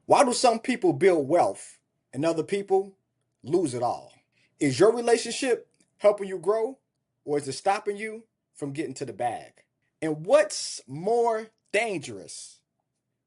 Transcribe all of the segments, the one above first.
Why do some people build wealth and other people lose it all? Is your relationship helping you grow, or is it stopping you from getting to the bag? And what's more dangerous,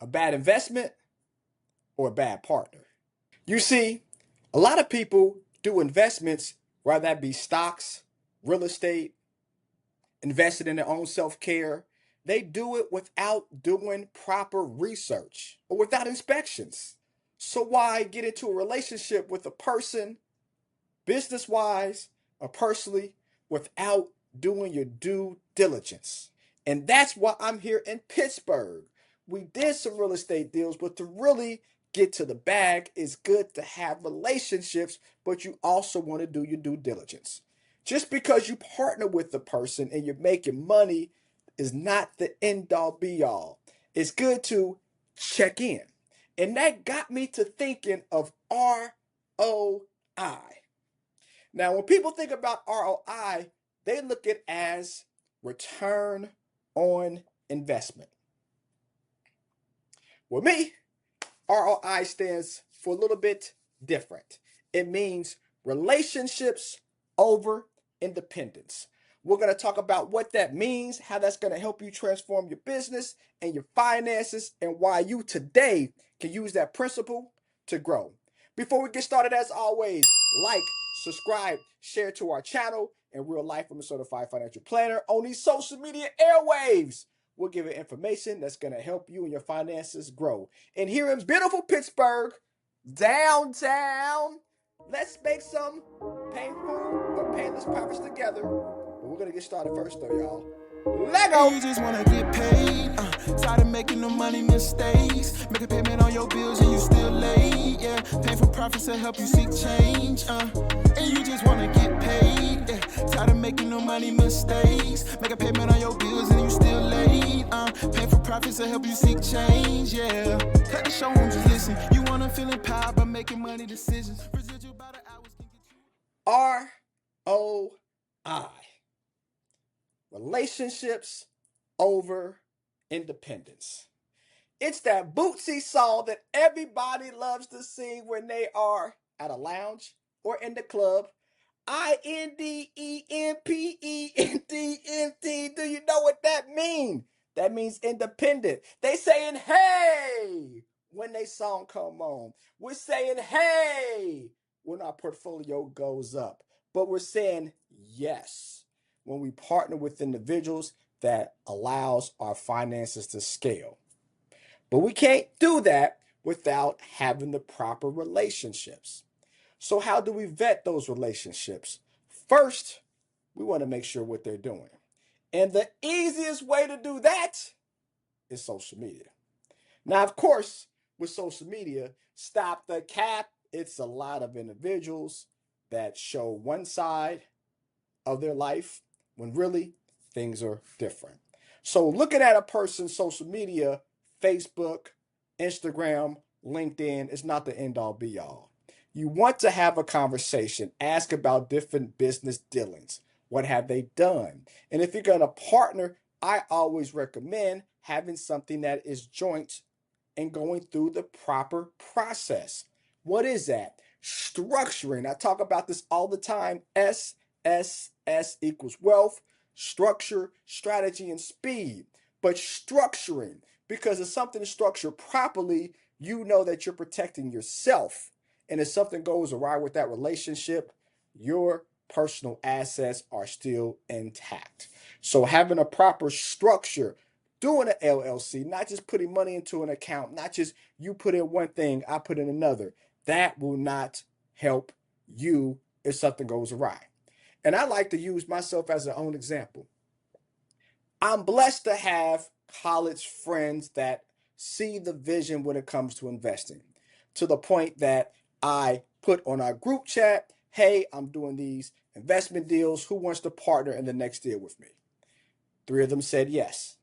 a bad investment or a bad partner? You see, a lot of people do investments, whether that be stocks, real estate, invested in their own self care. They do it without doing proper research or without inspections. So, why get into a relationship with a person, business wise or personally, without doing your due diligence? And that's why I'm here in Pittsburgh. We did some real estate deals, but to really get to the bag, it's good to have relationships, but you also want to do your due diligence. Just because you partner with the person and you're making money is not the end all be all. It's good to check in. And that got me to thinking of ROI. Now, when people think about ROI, they look at it as return on investment. With me, ROI stands for a little bit different. It means relationships over independence. We're going to talk about what that means, how that's going to help you transform your business and your finances, and why you today can use that principle to grow. Before we get started, as always, like, subscribe, share to our channel. In real life, I'm a certified financial planner on these social media airwaves. We'll give you information that's going to help you and your finances grow. And here in beautiful Pittsburgh, downtown, let's make some painful or painless profits together. But we're going to get started first, though, y'all. Let go. You just wanna get paid. Tired of making the money mistakes. Make a payment on your bills and you still late. Yeah, painful profits to help you seek change. And you just wanna get paid. Yeah, tired of making the money mistakes. Make a payment on your bills and you still late. Painful profits to help you seek change. Yeah, cut the show and just listen. You wanna feel empowered by making money decisions. Residual by the hours can get you. ROI. Relationships over independence. It's that Bootsy song that everybody loves to sing when they are at a lounge or in the club. Independent. Do you know what that means? That means independent. They saying hey when they song come on. We're saying hey when our portfolio goes up. But we're saying yes when we partner with individuals that allows our finances to scale. But we can't do that without having the proper relationships. So how do we vet those relationships? First, we want to make sure what they're doing. And the easiest way to do that is social media. Now, of course, with social media, stop the cap. It's a lot of individuals that show one side of their life when really things are different. So looking at a person's social media, Facebook, Instagram, LinkedIn, is not the end all be all. You want to have a conversation, ask about different business dealings. What have they done? And if you're going to partner, I always recommend having something that is joint and going through the proper process. What is that? Structuring. I talk about this all the time. S equals wealth, structure, strategy, and speed. But structuring, because if something is structured properly, you know that you're protecting yourself. And if something goes awry with that relationship, your personal assets are still intact. So having a proper structure, doing an LLC, not just putting money into an account, not just you put in one thing, I put in another, that will not help you if something goes awry. And I like to use myself as an own example. I'm blessed to have college friends that see the vision when it comes to investing, to the point that I put on our group chat, hey, I'm doing these investment deals. Who wants to partner in the next deal with me? 3 of them said yes.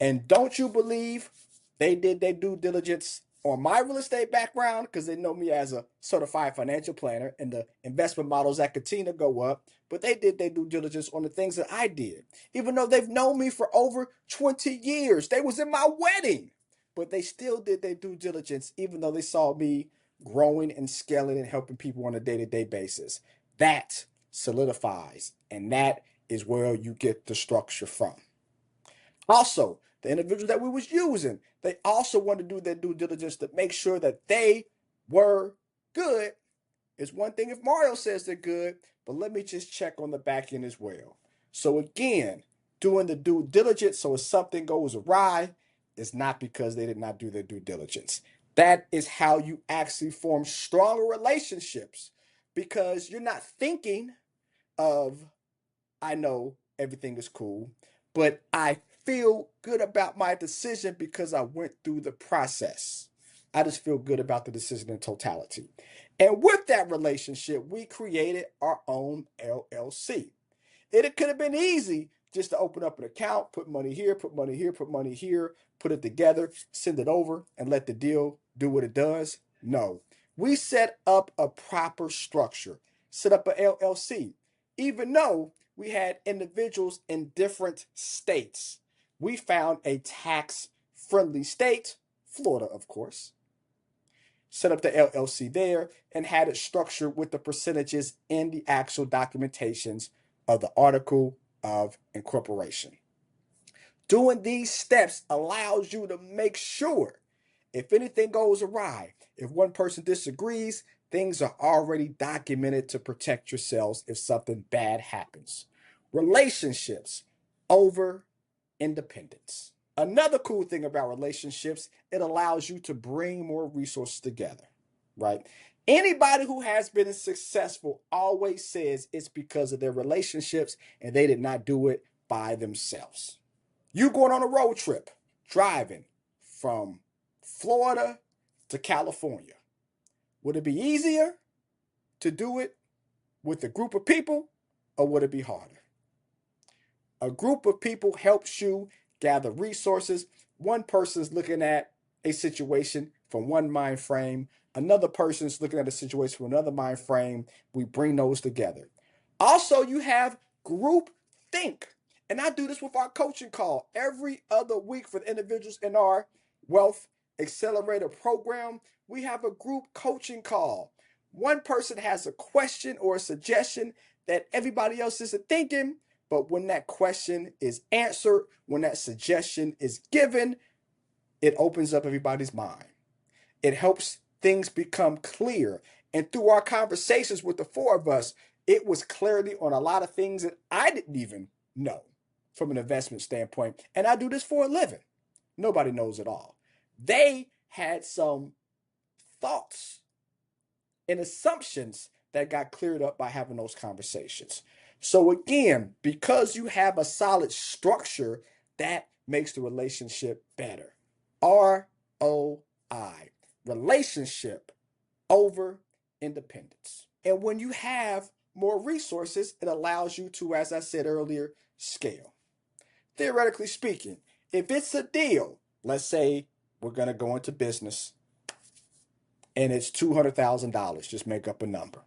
And don't you believe they did their due diligence on my real estate background, because they know me as a certified financial planner and the investment models that continue to go up. But they did their due diligence on the things that I did, even though they've known me for over 20 years. They was in my wedding. but they still did their due diligence, even though they saw me growing and scaling and helping people on a day-to-day basis. That solidifies, and that is where you get the structure from. Also, the individuals that we was using, they also wanted to do their due diligence to make sure that they were good. It's one thing if Mario says they're good, but let me just check on the back end as well. So again, doing the due diligence, so if something goes awry, it's not because they did not do their due diligence. That is how you actually form stronger relationships, because you're not thinking of, I know everything is cool, but I feel good about my decision because I went through the process. I just feel good about the decision in totality. And with that relationship, we created our own LLC. It could have been easy just to open up an account, put money here, put money here, put money here, put it together, send it over, and let the deal do what it does. No, we set up a proper structure, set up an LLC, even though we had individuals in different states. We found a tax-friendly state, Florida, of course, set up the LLC there, and had it structured with the percentages in the actual documentations of the article of incorporation. Doing these steps allows you to make sure if anything goes awry, if one person disagrees, things are already documented to protect yourselves if something bad happens. Relationships over independence. Another cool thing about relationships, it allows you to bring more resources together, right? Anybody who has been successful always says it's because of their relationships and they did not do it by themselves. You going on a road trip, driving from Florida to California. Would it be easier to do it with a group of people, or would it be harder? A group of people helps you gather resources. One person's looking at a situation from one mind frame. Another person's looking at a situation from another mind frame. We bring those together. Also, you have group think. And I do this with our coaching call every other week for the individuals in our Wealth Accelerator program. We have a group coaching call. One person has a question or a suggestion that everybody else isn't thinking. But when that question is answered, when that suggestion is given, it opens up everybody's mind. It helps things become clear. And through our conversations with the four of us, it was clarity on a lot of things that I didn't even know from an investment standpoint. And I do this for a living. Nobody knows it all. They had some thoughts and assumptions that got cleared up by having those conversations. So again, because you have a solid structure, that makes the relationship better. R.O.I. Relationship over independence. And when you have more resources, it allows you to, as I said earlier, scale. Theoretically speaking, if it's a deal, let's say we're going to go into business and it's $200,000, just make up a number.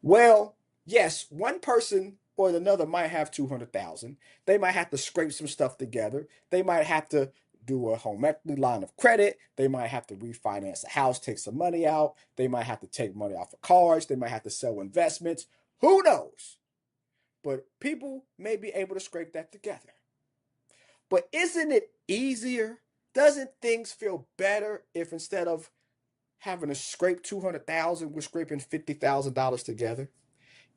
Well, yes, one person or another might have 200,000. They might have to scrape some stuff together. They might have to do a home equity line of credit. They might have to refinance a house, take some money out. They might have to take money off of cars. They might have to sell investments. Who knows? But people may be able to scrape that together. But isn't it easier? Doesn't things feel better if instead of having to scrape 200,000, we're scraping $50,000 together?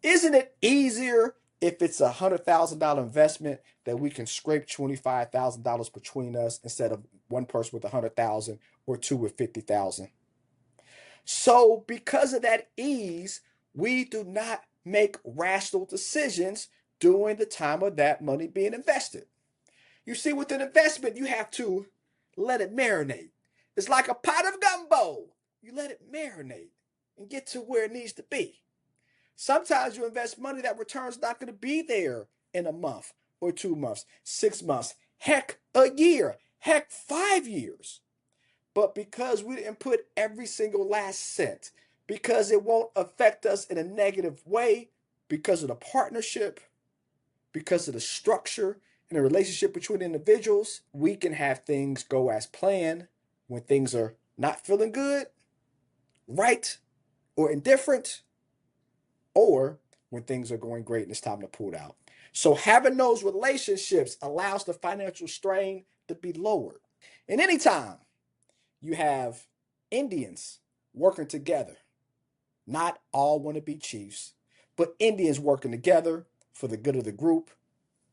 Isn't it easier if it's $100,000 investment that we can scrape $25,000 between us instead of one person with 100,000 or two with 50,000? So because of that ease, we do not make rational decisions during the time of that money being invested. You see, with an investment, you have to let it marinate. It's like a pot of gumbo. You let it marinate and get to where it needs to be. Sometimes you invest money that return's not going to be there in a month or 2 months, 6 months, heck, a year, heck, 5 years. But because we didn't put every single last cent, because it won't affect us in a negative way, because of the partnership, because of the structure, In a relationship between individuals, we can have things go as planned when things are not feeling good, right, or indifferent, or when things are going great and it's time to pull out. So having those relationships allows the financial strain to be lowered. And anytime you have Indians working together, not all want to be chiefs, but Indians working together for the good of the group,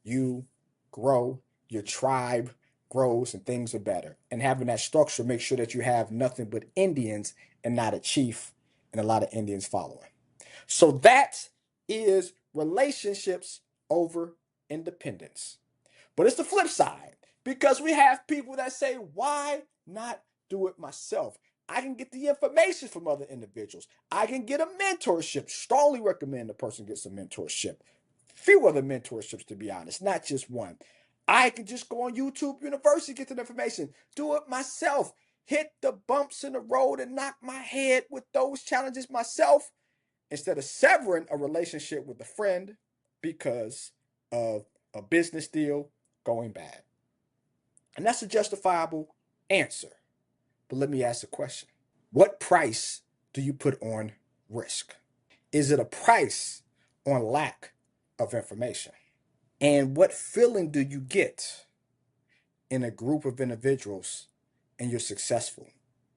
you grow, your tribe grows, and things are better. And having that structure makes sure that you have nothing but Indians and not a chief and a lot of Indians following. So that is relationships over independence. But it's the flip side because we have people that say, why not do it myself? I can get the information from other individuals. I can get a mentorship. Strongly recommend the person gets a mentorship. Few other mentorships, to be honest, not just one. I can just go on YouTube University, get the information, do it myself, hit the bumps in the road and knock my head with those challenges myself instead of severing a relationship with a friend because of a business deal going bad. And that's a justifiable answer. But let me ask a question. What price do you put on risk? Is it a price on lack of information? And what feeling do you get in a group of individuals and you're successful?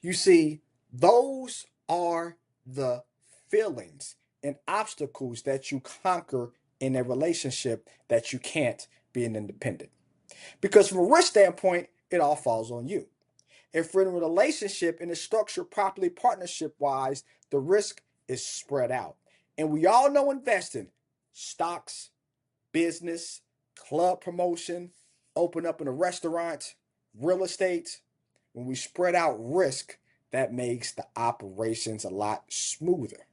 You see, those are the feelings and obstacles that you conquer in a relationship that you can't be an independent. Because from a risk standpoint, it all falls on you. If we're in a relationship and it's structured properly, partnership wise, the risk is spread out. And we all know investing, stocks, business, club promotion, open up in a restaurant, real estate. When we spread out risk, that makes the operations a lot smoother.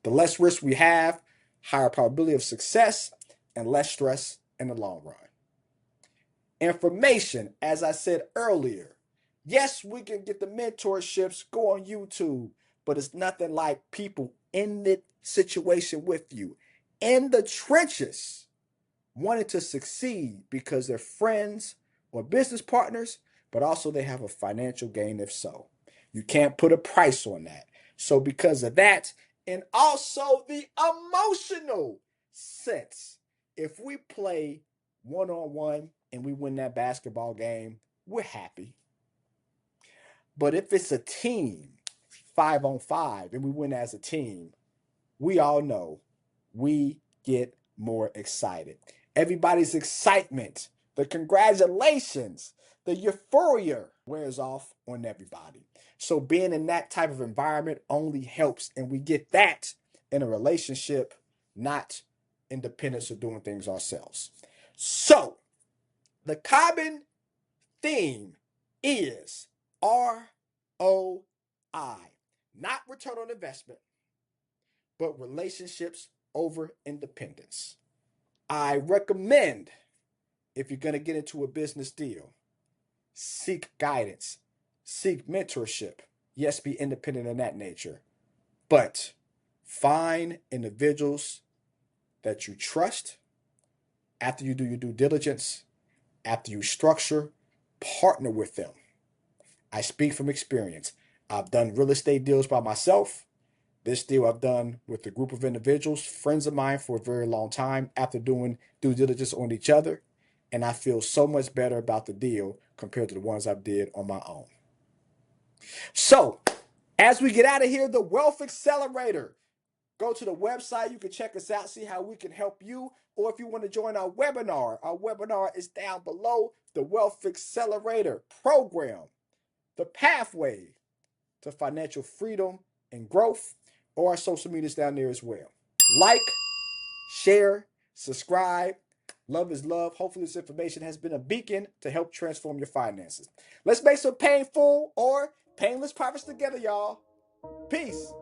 The less risk we have, higher probability of success and less stress in the long run. Information, as I said earlier, yes, we can get the mentorships, go on YouTube, but it's nothing like people in the situation with you, in the trenches, wanting to succeed because they're friends or business partners, but also they have a financial gain if so. You can't put a price on that. So because of that, and also the emotional sense, if we play one-on-one and we win that basketball game, we're happy. But if it's a team, 5-on-5, and we win as a team, we all know we get more excited. Everybody's excitement, the congratulations, the euphoria wears off on everybody. So being in that type of environment only helps, and we get that in a relationship, not independence of doing things ourselves. So the common theme is R.O.I, not return on investment, but relationships over independence. I recommend, if you're going to get into a business deal, seek guidance, seek mentorship. Yes, be independent in that nature, but find individuals that you trust after you do your due diligence, after you structure, partner with them. I speak from experience. I've done real estate deals by myself. This deal I've done with a group of individuals, friends of mine for a very long time after doing due diligence on each other. And I feel so much better about the deal compared to the ones I did on my own. So, as we get out of here, the Wealth Accelerator. Go to the website. You can check us out, see how we can help you. Or if you want to join our webinar is down below. The Wealth Accelerator program, the pathway to financial freedom and growth, or our social medias down there as well. Like, share, subscribe. Love is love. Hopefully this information has been a beacon to help transform your finances. Let's make some painful or painless profits together, y'all. Peace.